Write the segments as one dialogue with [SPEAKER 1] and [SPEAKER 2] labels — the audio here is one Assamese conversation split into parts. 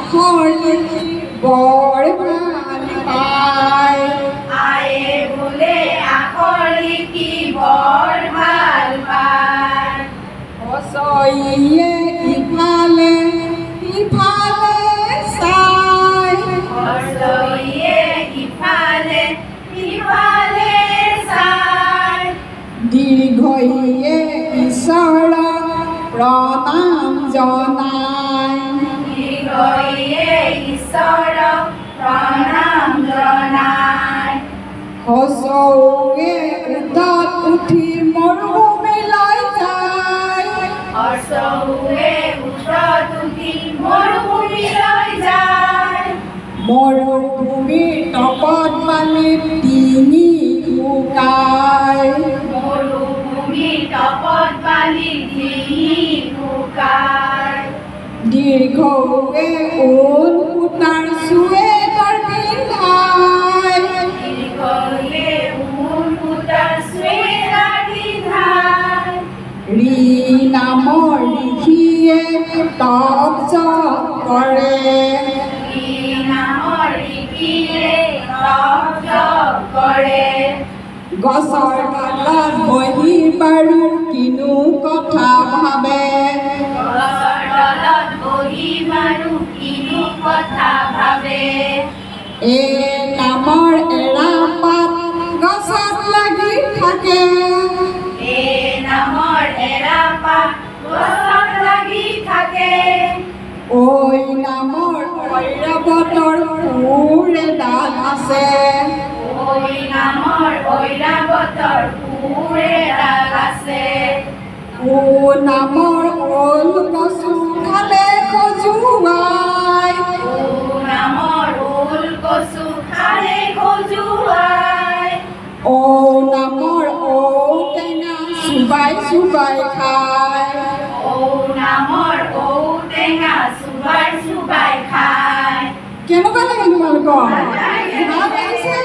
[SPEAKER 1] আখৰি বৰ ভাল পায়
[SPEAKER 2] আয়ে বোলে আখৰি কি বৰ ভাল পায়
[SPEAKER 1] হচইয়ে ইফালে ইফালে চাই
[SPEAKER 2] হচইয়ে ইফালে ইফালে চাই
[SPEAKER 1] দীৰ্ঘইয়ে ঈশ্বৰক প্ৰণাম জনাই
[SPEAKER 2] দীৰ্ঘইয়ে ঈশ্বৰক প্ৰণাম জনাই
[SPEAKER 1] হচৌৱে উঠত উঠি মৰুভূমিলৈ যায়
[SPEAKER 2] হচৌৱে উঠত উঠি মৰুভূমিলৈ যায়
[SPEAKER 1] মৰুভূমিৰ তপত বালিত ডিঙি শুকায়
[SPEAKER 2] মৰুভূমিৰ তপত বালি ডিঙি শুকায়
[SPEAKER 1] দীৰ্ঘৱে ঊল সূতাৰ চুৱেটাৰ পিন্ধায়
[SPEAKER 2] দীৰ্ঘয়ে ঊল সূতাৰ চুৱেটাৰ পিন্ধায়
[SPEAKER 1] ৰি নামৰ ঋষিয়ে তপ জপ কৰে
[SPEAKER 2] ই নামৰ ঋষিয়ে তপ জপ কৰে
[SPEAKER 1] গছৰ তলত বহি বাৰু কিনো কথা ভাবে
[SPEAKER 2] গছৰ তলত বহি বাৰু কিনো কথা ভাবে
[SPEAKER 1] এই নামৰ এৰাপাত গছত লাগি থাকে
[SPEAKER 2] এই নামৰ এৰাপাত গছত লাগি থাকে
[SPEAKER 1] ঐ নামৰ ঐৰাৱতৰ সুৰ এডাল আছে
[SPEAKER 2] ঐ নামৰ ঐৰাৱতৰ সুৰ এডাল আছে
[SPEAKER 1] ও নামৰ ঔল কচু খালে খজুৱাই
[SPEAKER 2] ও নামৰ ঊল কচু খালে খজুৱাই
[SPEAKER 1] ঔ নামৰ ঔটেঙা চুবাই চুবাই খায়
[SPEAKER 2] ঔ নামৰ ঔটেঙা চুবাই চুবাই খায়
[SPEAKER 1] কেনেকুৱা লাগে তোমালোকৰ ভাল লাগিছে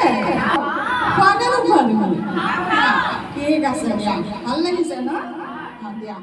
[SPEAKER 1] খোৱা নে নোখোৱা তুমি ঠিক আছে দিয়া ভাল লাগিছে ন দিয়া